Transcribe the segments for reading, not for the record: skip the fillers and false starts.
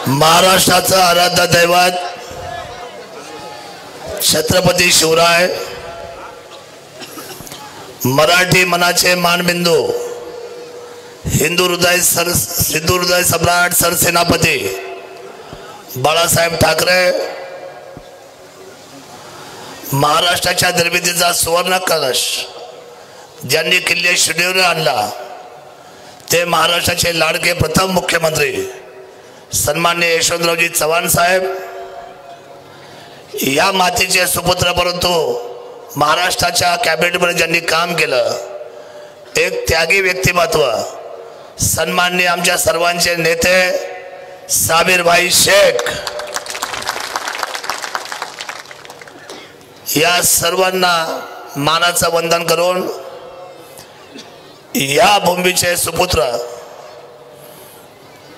महाराष्ट्राचं आराध्य दैवत छत्रपती शिवराय, मराठी मनाचे मानबिंदू, हिंदू हृदय सम्राट सरसेनापती बाळासाहेब ठाकरे, महाराष्ट्राच्या निर्मितीचा सुवर्ण कलश ज्यांनी किल्ले शिडीवर आणला ते महाराष्ट्राचे लाडके प्रथम मुख्यमंत्री सन्माननीय यशवंतरावजी चव्हाण साहेब, या मातीचे सुपुत्र परंतु महाराष्ट्राच्या कॅबिनेटमध्ये ज्यांनी काम केलं, एक त्यागी व्यक्तिमत्व सन्माननीय आमच्या सर्वांचे नेते साबिर भाई शेख, या सर्वांना मानाचं वंदन करून या भूमीचे सुपुत्र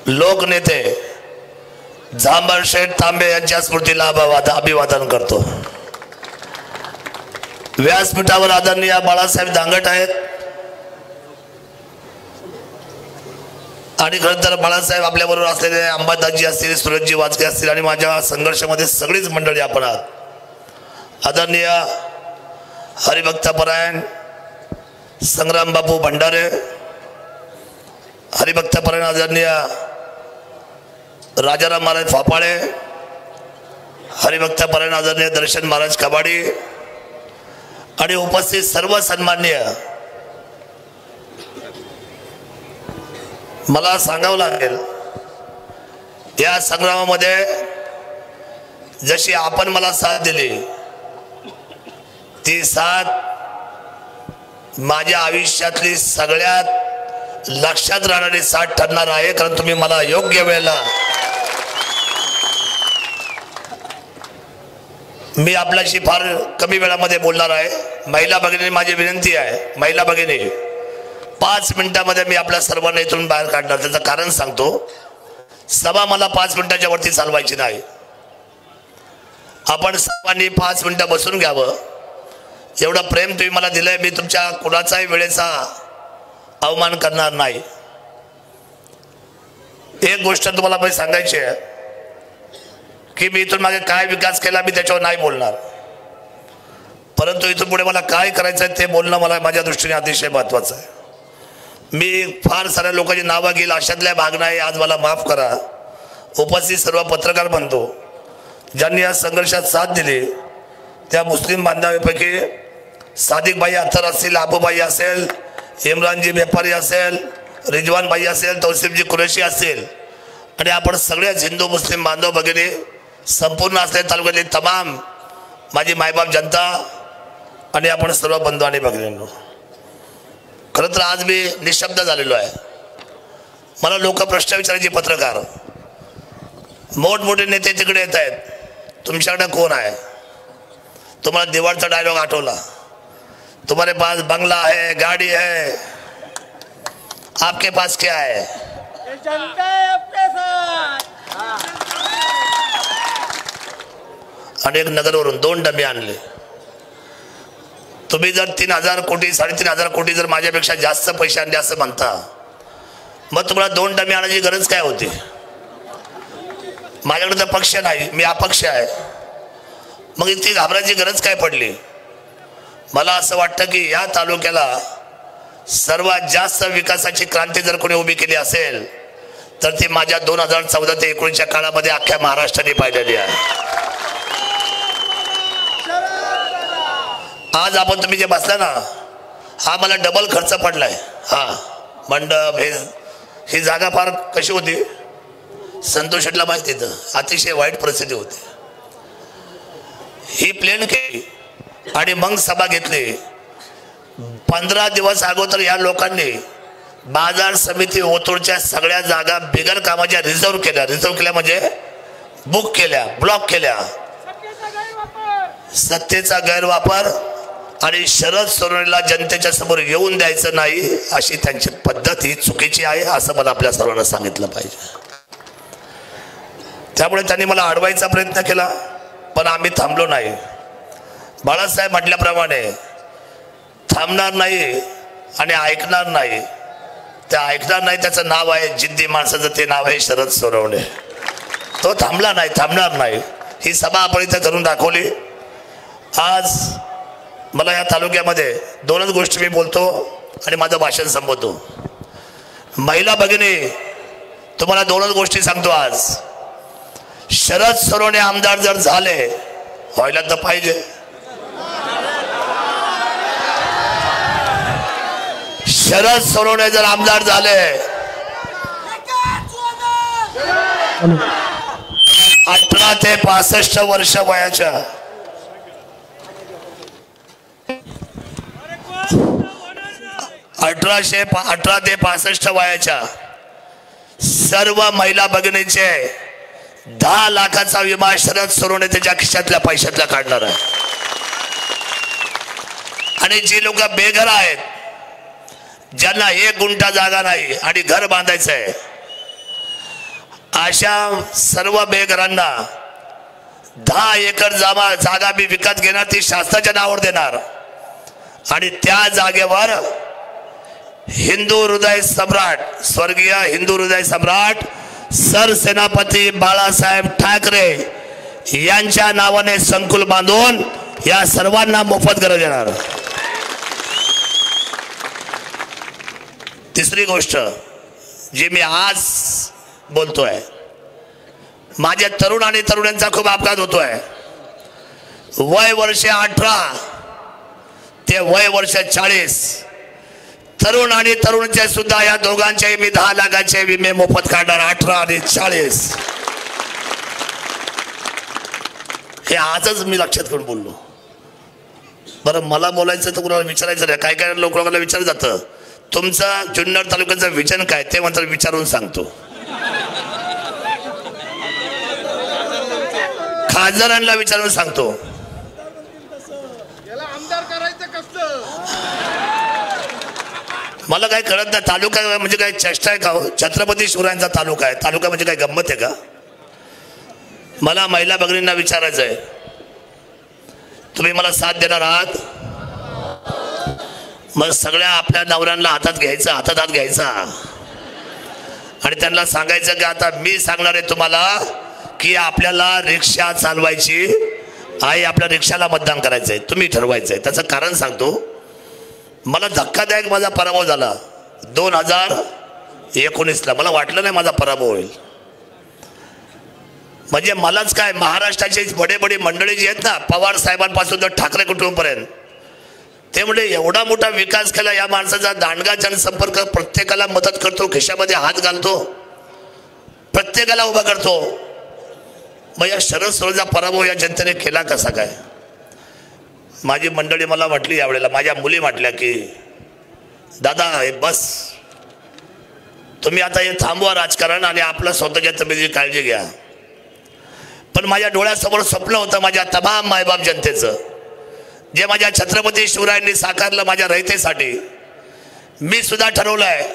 लोकनेते झांबर शेठ तांबे यांच्या स्मृतीला अभिवादन करतो। व्यासपीठावर आदरणीय बाळासाहेब दांगट आहेत आणि खरं तर बाळासाहेब आपल्याबरोबर असलेले अंबादासजी असतील, सुरजजी वाचके असतील आणि माझ्या संघर्षामध्ये सगळीच मंडळी आपण आहात। आदरणीय हरिभक्तपरायण संग्राम बापू भंडारे, हरिभक्तपरायण आदरणीय राजाराम महाराज फापाळे, हरिभक्तपरायण आदरणीय दर्शन महाराज कबाडी आणि उपस्थित सर्व सन्माननीय, मला सांगावं लागेल या संग्रामामध्ये जशी आपण मला साथ दिली ती साथ माझ्या आयुष्यातली सगळ्यात लक्षात राहणारी साथ ठरणार आहे, कारण तुम्ही मला योग्य वेळेला, मी आपल्याशी फार कमी वेळामध्ये बोलणार आहे। महिला भगिनी, माझी विनंती आहे, महिला भगिनी 5 मिनिटांमध्ये मी आपल्या सर्वांना इथून बाहेर काढणार। त्याचं कारण सांगतो, सभा मला 5 मिनिटाच्या वरती चालवायची नाही। आपण सर्वांनी 5 मिनिटं बसून घ्यावं, एवढं प्रेम तुम्ही मला दिलंय, मी तुमच्या कुणाचाही वेळेचा अवमान करणार नाही। एक गोष्ट तुम्हाला पण सांगायची आहे की मी इथून मागे काय विकास केला मी त्याच्यावर नाही बोलणार, परंतु इथून पुढे मला काय करायचं आहे ते बोलणं मला माझ्या दृष्टीने अतिशय महत्त्वाचं आहे। मी फार साऱ्या लोकांची नावं घेईल अशातल्या भाग नाही, आज मला माफ करा। उपस्थित सर्व पत्रकार बंधू ज्यांनी या संघर्षात साथ दिली त्या मुस्लिम बांधवांपैकी सादिकभाई अत्तर असतील, आबूभाई असेल, इम्रानजी व्यापारी असेल, रिजवान भाई असेल, तौसिफजी कुरेशी असेल आणि आपण सगळ्याच हिंदू मुस्लिम बांधव भगिनी संपूर्ण असलेल्या तालुक्यातली तमाम माझी मायबाप जनता आणि आपण सर्व बंधू आणि भगिनींनो, खरं तर आज मी निशब्द झालेलो आहे। मला लोक प्रश्न विचारायचे, पत्रकार मोठमोठे नेते तिकडे येत आहेत, तुमच्याकडे कोण आहे? तुम्हाला दिवाळचा डायलॉग आठवला, तुम्हारे पास बंगला है, गाड़ी है, आपके पास क्या है? जनता है आपके साथ। आणि एक नगरवरून 2 डबे आणले। तुम्ही जर 3,000 कोटी 3,500 कोटी जर माझ्यापेक्षा जास्त पैसे आणले असं म्हणता, मग तुम्हाला 2 डबे आणायची गरज काय होती? माझ्याकडे तर पक्ष नाही, मी अपक्ष आहे, मग इतकी घाबरायची गरज काय पडली? मला असं वाटतं की या तालुक्याला सर्वात जास्त विकासाची क्रांती जर कोणी उभी केली असेल तर ती माझ्या 2014 ते 19च्या काळामध्ये अख्ख्या महाराष्ट्राने पाहिलेली आहे। आज आपण तुम्ही जे बसला ना, हा मला डबल खर्च पडलाय। हा मंडप, ही जागा फार कशी होती संतोष शेटला माहिती, अतिशय वाईट परिस्थिती होती। ही प्लेन केली आणि मग सभा घेतली। 15 दिवस अगोदर या लोकांनी बाजार समिती ओतूरच्या सगळ्या जागा बिगर कामाच्या रिझर्व केल्या म्हणजे बुक केल्या, ब्लॉक केल्या। सत्तेचा गैरवापर आणि शरद सोनवणेला जनतेच्या समोर येऊन द्यायचं नाही अशी त्यांची पद्धत ही चुकीची आहे, असं मला आपल्या सर्वांना सांगितलं पाहिजे। त्यामुळे त्यांनी मला अडवायचा प्रयत्न केला, पण आम्ही थांबलो नाही। बाळासाहेब म्हटल्याप्रमाणे थांबणार नाही आणि ऐकणार नाही, त्या ऐकणार नाही त्याचं नाव आहे जिद्दी माणसाचं, ते नाव आहे शरद सोनवणे। तो थांबला नाही, थांबणार नाही. ही सभा आपण इथं करून दाखवली. आज मला या तालुक्यामध्ये दोनच गोष्टी मी बोलतो आणि माझं भाषण संपवतो. महिला भगिनी, तुम्हाला दोनच गोष्टी सांगतो. आज शरद सोनवणे आमदार जर झाले, व्हायला तर पाहिजे, शरद सोनवणे जर आमदार झाले, 18 ते 65 वर्ष वयाच्या 18 ते 65 वयाच्या सर्व महिला भगिनींचे 10 लाखाचा विमा शरद सोनवणे त्याच्या खिशातल्या पैशातल्या काढणार आहे. आणि जी लोक बेघर आहेत, ज्यांना 1 गुंठा जागा नाही आणि घर बांधायचं आहे, अशा सर्व बेघरांना 10 एकर जागा मी विकत घेणार, ती शासनाच्या नावावर देणार. आणि त्या जागेवर हिंदू हृदय सम्राट, स्वर्गीय हिंदू हृदय सम्राट सरसेनापती बाळासाहेब ठाकरे यांच्या नावाने संकुल बांधून या सर्वांना मोफत घर देणार. तिसरी गोष्ट जी मी आज बोलतोय, माझ्या तरुण आणि तरुणांचा खूप अपघात होतोय. वय वर्ष 18 ते वय वर्ष 40 तरुण आणि तरुणचे सुद्धा या दोघांचे मी 10 लाखाचे विमे मोफत काढणार. 18 आणि 40 हे आजच मी लक्षात करून बोललो. बरं, मला बोलायचं तर कुणाला विचारायचं नाही. काय काय लोकांना विचारलं जातं, तुमचं जुन्नर तालुक्याचं विजन काय, ते म्हणतात विचारून सांगतो. खासदारांना विचारून सांगतो. मला काय कळत नाही, तालुका म्हणजे काय चेष्टा आहे का? छत्रपती शिवरायांचा तालुका आहे, तालुका म्हणजे काय गंमत आहे का? मला महिला भगिनींना विचारायचं आहे, तुम्ही मला साथ देणार आहात? मग सगळ्या आपल्या नवऱ्यांना हातात घ्यायचा, हातात हात घ्यायचा आणि त्यांना सांगायचं की आता मी सांगणार आहे तुम्हाला की आपल्याला रिक्षा चालवायची आहे, आपल्या रिक्षाला मतदान करायचं आहे, तुम्ही ठरवायचं आहे. त्याचं कारण सांगतो. मला धक्कादायक माझा पराभव झाला 2019ला. मला वाटलं नाही माझा पराभव होईल. म्हणजे मलाच काय, महाराष्ट्राची बडे बडे मंडळी जी आहेत ना, पवार साहेबांपासून तर ठाकरे कुटुंबापर्यंत, ते म्हणजे एवढा मोठा विकास केला या माणसाचा. दांडगा जनसंपर्क, प्रत्येकाला मदत करतो, खिशामध्ये हात घालतो, प्रत्येकाला उभा करतो. मग या शरद सोनवणेचा पराभव या जनतेने केला कसा काय? माझी मंडळी मला म्हटली, यावेळेला माझ्या मुली म्हटल्या की दादा हे बस, तुम्ही आता हे थांबवा राजकारण आणि आपलं स्वतःच्या तब्येतीची काळजी घ्या. पण माझ्या डोळ्यासमोर स्वप्न होतं माझ्या तमाम मायबाप जनतेचं, जे माझ्या छत्रपती शिवरायांनी साकारलं माझ्या रयतेसाठी. मी सुद्धा ठरवलंय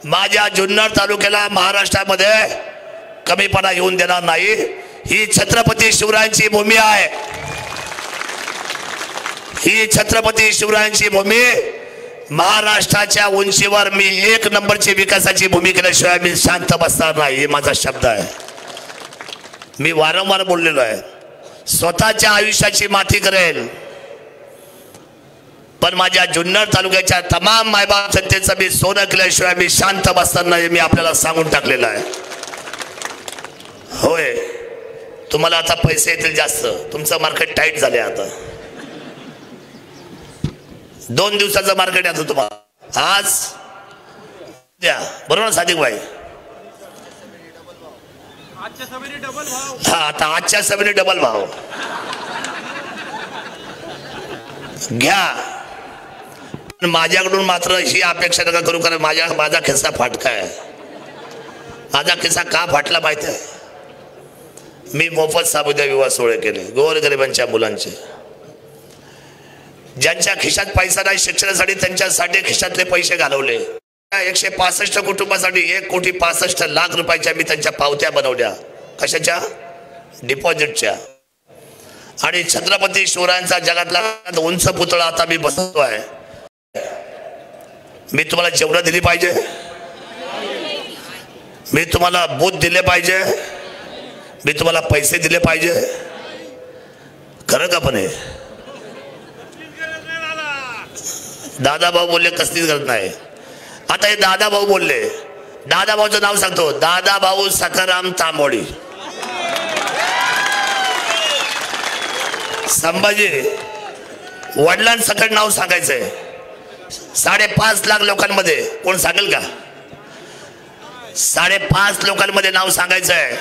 माझ्या जुन्नर तालुक्याला महाराष्ट्रामध्ये कमीपणा येऊन देणार नाही. ही छत्रपती शिवरायांची भूमी आहे, ही छत्रपती शिवरायांची भूमी. महाराष्ट्राच्या उंचीवर मी 1 नंबरची विकासाची भूमी केल्याशिवाय मी शांत बसणार नाही, हे माझा शब्द आहे. मी वारंवार बोललेलो आहे, स्वतःच्या आयुष्याची माती करेल, पण माझ्या जुन्नर तालुक्याच्या तमाम मायबाप जनतेचं मी सोनं केल्याशिवाय मी शांत बसणार नाही, मी आपल्याला सांगून टाकलेलं आहे. होय, तुम्हाला आता पैसे येतील जास्त, तुमचं मार्केट टाईट झाले. आता 2 दिवसाचं मार्केट आहे तुम्हाला. आज द्या, बरोबर सादिक भाई? हा, आता आजच्या सभेने डबल भाव घ्या. माझ्याकडून मात्र ही अपेक्षा नका करू, कारण माझा खिस्सा फाटका आहे. माझा खिस्सा का फाटला माहिती आहे? मी मोफत सामुदायिक विवाह सोहळे केले गोरगरिबांच्या मुलांचे. ज्यांच्या खिशात पैसा नाही शिक्षणासाठी, त्यांच्यासाठी खिशातले पैसे घालवले. 165 कुटुंबासाठी 1,65,00,000 रुपयाच्या मी त्यांच्या पावत्या बनवल्या. कशाच्या? डिपॉझिटच्या. आणि छत्रपती शिवरायांचा जगातला उंच पुतळा आता मी बसवतोय. मी तुम्हाला जेवढं दिली पाहिजे, मी तुम्हाला बूथ दिले पाहिजे, मी तुम्हाला पैसे दिले पाहिजे? खरं का? पण हे दादा भाऊ बोलले कसलीच गरज नाही. आता हे दादा भाऊ बोलले, दादा भाऊचं नाव सांगतो, दादा भाऊ सखाराम तांबोळी. संभाजी वडिलांसकट नाव सांगायचंय. 5.5 लाख लोकांमध्ये कोण सांगेल का? 5.5 लोकांमध्ये नाव सांगायचंय.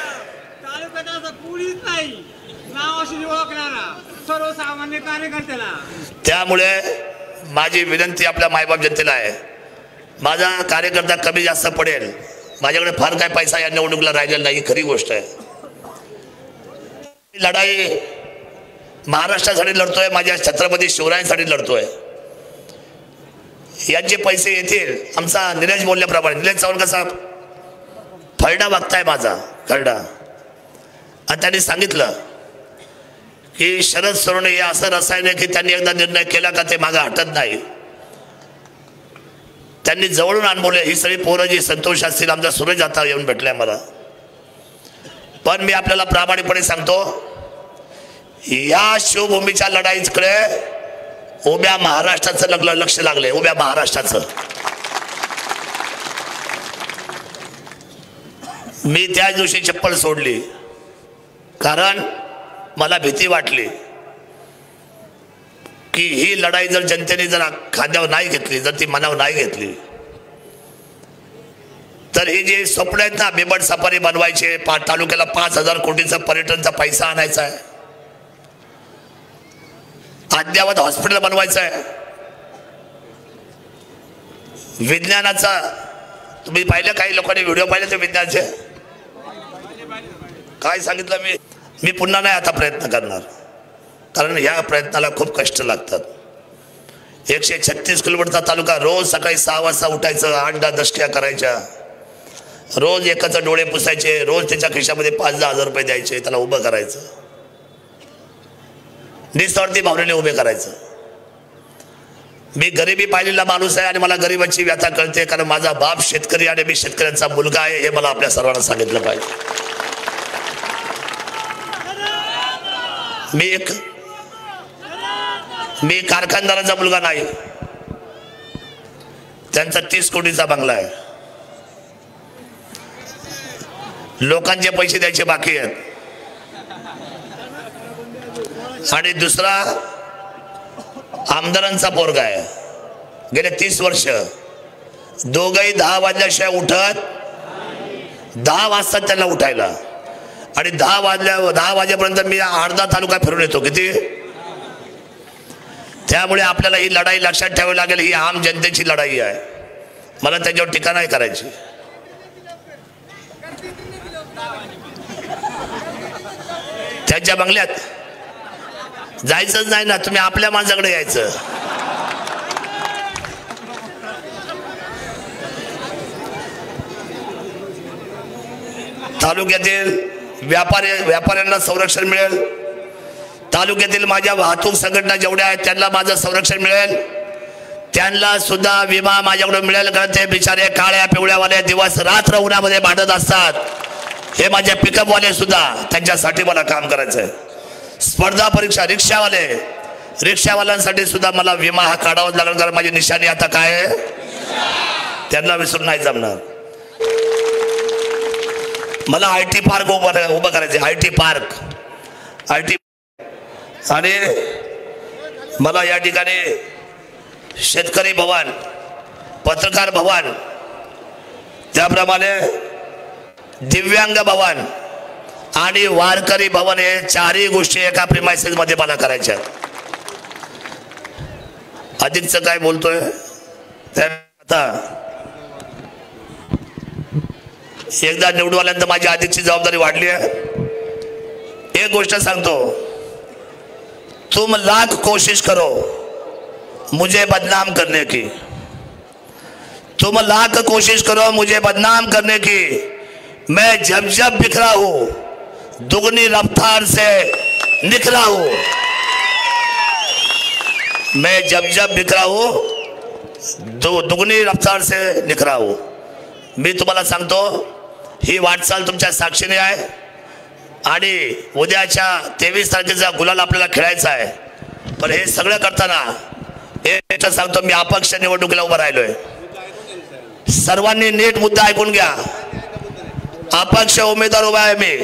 सर्वसामान्य कार्यकर्त्याला. त्यामुळे माझी विनंती आपल्या मायबाप जनतेला आहे, माझा कार्यकर्ता कमी जास्त पडेल, माझ्याकडे फार काय पैसा या निवडणुकीला राहिलेला नाही, खरी गोष्ट आहे. लढाई महाराष्ट्रासाठी लढतोय, माझ्या छत्रपती शिवरायांसाठी लढतोय. यांचे पैसे येतील. आमचा निलेश बोलल्याप्रमाणे, निलेश चव्हाण कसा फळडा बघताय माझा खरडा, आणि त्यांनी सांगितलं की शरद सोनवणे हे असं रसायन आहे की त्यांनी एकदा निर्णय केला का ते मागे हटत नाही. त्यांनी जवळून अनुभवले. ही सगळी पोरं जी संतोष असतील, आमचा सूरज आता येऊन भेटलाय मला. पण मी आपल्याला प्रामाणिकपणे सांगतो, या शिवभूमीच्या लढाईकडे उभ्या महाराष्ट्राचं लक्ष लागले. उभ्या महाराष्ट्राचं. मी त्या दिवशी चप्पल सोडली, कारण मला भीती वाटली की ही लढाई जर जनतेने जर खांद्यावर नाही घेतली, जर ती मनावर नाही घेतली, तर हे जे स्वप्न आहेत ना, बिबट सफारी बनवायचे, तालुक्याला 5,000 कोटीचा पर्यटनचा पैसा आणायचा आहे, अद्यावत हॉस्पिटल बनवायचं आहे, विज्ञानाचा, तुम्ही पाहिलं, काही लोकांनी व्हिडिओ पाहिले ते विज्ञानाचे, काय सांगितलं मी पुन्हा नाही आता प्रयत्न करणार, कारण या प्रयत्नाला खूप कष्ट लागतात. 136 किलोमीटरचा तालुका, रोज सकाळी 6 वाजता उठायचं, 8-10 दशक्या करायच्या, रोज एकाचं डोळे पुसायचे, रोज त्याच्या खिशामध्ये 5-10 हजार रुपये द्यायचे, त्याला उभं करायचं, निस्वार्थी भावनेने उभे करायचं. मी गरिबी पाहिलेला माणूस आहे आणि मला गरिबाची व्यथा कळते, कारण माझा बाप शेतकरी आणि मी शेतकऱ्यांचा मुलगा आहे, हे मला आपल्या सर्वांना सांगितलं पाहिजे. मी कारखानदाराचा मुलगा नाही. त्यांचा 30 कोटीचा बंगला आहे, लोकांचे पैसे द्यायचे बाकी आहेत. आणि दुसरा आमदारांचा पोरगा आहे, गेले 30 वर्ष दोघंही 10 वाजल्याशिवाय उठत, 10 वाजता त्यांना उठायला, आणि 10 वाजेपर्यंत मी अर्धा तालुका फिरून येतो. किती? त्यामुळे आपल्याला ही लढाई लक्षात ठेवावी लागेल. ही आम जनतेची लढाई आहे, मला त्याच्यावर टीका नाही करायची. त्यांच्या बंगल्यात जायचंच नाही ना, तुम्ही आपल्या माणसाकडे यायचं. तालुक्यातील व्यापाऱ्यांना संरक्षण मिळेल, तालुक्यातील माझ्या वाहतूक संघटना जेवढ्या आहेत त्यांना माझं संरक्षण मिळेल, त्यांना सुद्धा विमा माझ्याकडून मिळेल, कारण ते बिचारे काळ्या पिवळ्यावाले दिवस रात्र उन्हामध्ये भांडत असतात. हे माझे पिकअपवाले सुद्धा, त्यांच्यासाठी मला काम करायचं आहे. स्पर्धा परीक्षा रिक्षावाल्यांसाठी सुद्धा मला विमा हा काढावाच लागेल, कारण माझी निशाणी आता काय आहे, त्यांना विसरून नाही जमणार. मला IT पार्क उभं करायचे, IT पार्क. आणि मला या ठिकाणी शेतकरी भवन, पत्रकार भवन, त्याप्रमाणे दिव्यांग भवन आणि वारकरी भवन, हे 4ही गोष्टी एका प्रिमाइसेस मध्ये मला करायच्या. अधिकच काय बोलतोय आता, एकदा निवडून आल्यानंतर माझी अधिकची जबाबदारी वाढली आहे. एक गोष्ट सांगतो, तुम लाख कोशिश करो मुझे बदनाम करने की, तुम लाख कोशिश करो मुझे बदनाम करने की, मैं जब जब बिखरा हूं दुगनी रफ्तार से निखरा हूं, मैं जब जब बिखरा हूं दुगनी रफ्तार से निखरा हूं. मी तुम्हाला सांगतो, ही वाटचाल तुमच्या साक्षीने आहे. आणि उद्याच्या 23 तारखेचा गुलाल आपल्याला खेळायचा आहे. पण हे सगळं करताना एक सांगतो, मी अपक्ष निवडणुकीला उभा राहिलोय. सर्वांनी नीट मुद्दा ऐकून घ्या. अपक्ष उमेदवार उभा आहे मी.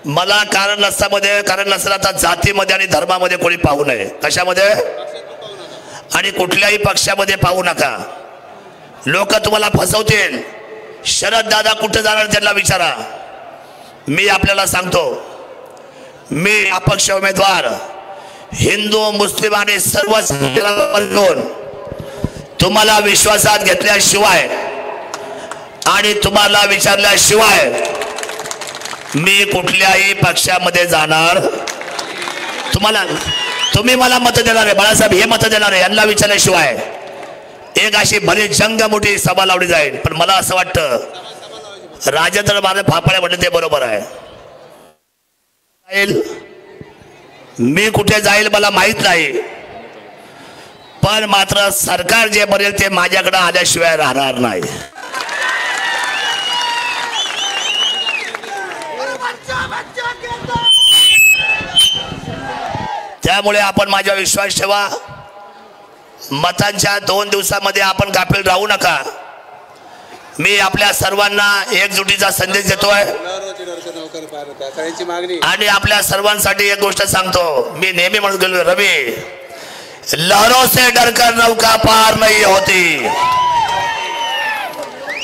मला कारण नसताना आता जातीमध्ये आणि धर्मामध्ये कोणी पाहू नये. कशामध्ये? आणि कुठल्याही पक्षामध्ये पाहू नका. लोक तुम्हाला फसवतील. शरद दादा कुठे जाणार त्यांना विचारा. मी आपल्याला सांगतो, मी अपक्ष उमेदवार हिंदू मुस्लिम आणि सर्व तुम्हाला विश्वासात घेतल्याशिवाय आणि तुम्हाला विचारल्याशिवाय मी कुठल्याही पक्षामध्ये जाणार. तुम्ही मला मत देणार आहे बाळासाहेब, हे मत देणार आहे यांना विचारल्याशिवाय एक अशी भली जंग मोठी सभा लावली जाईल. पण मला असं वाटतं राजेंद्र माझे फाफाळे म्हणले ते बरोबर आहे. मी कुठे जाईल मला माहित नाही, पण मात्र सरकार जे बनेल ते माझ्याकडे आल्याशिवाय राहणार नाही. त्यामुळे आपण माझ्यावर विश्वास ठेवा. मतांच्या 2 दिवसामध्ये आपण गाफील राहू नका. मी आपल्या सर्वांना एकजुटीचा संदेश देतोय आणि आपल्या सर्वांसाठी एक गोष्ट सांगतो. मी नेहमी म्हणत गेलो, रवी, लहरों से डरकर नौका पार नहीं होती,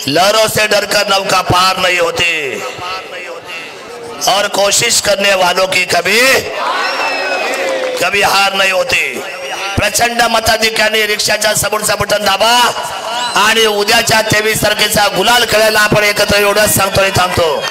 लहरों से डरकर नौका पार नहीं होती, और कोशिश करने वालों की कभी हार नहीं होती. प्रचंड मताधिक्याने रिक्षाच्या समोरचा बटन दाबा आणि उद्याच्या 23 तारखेचा गुलाल खेळायला आपण एकत्र एवढंच सांगतो आणि थांबतो.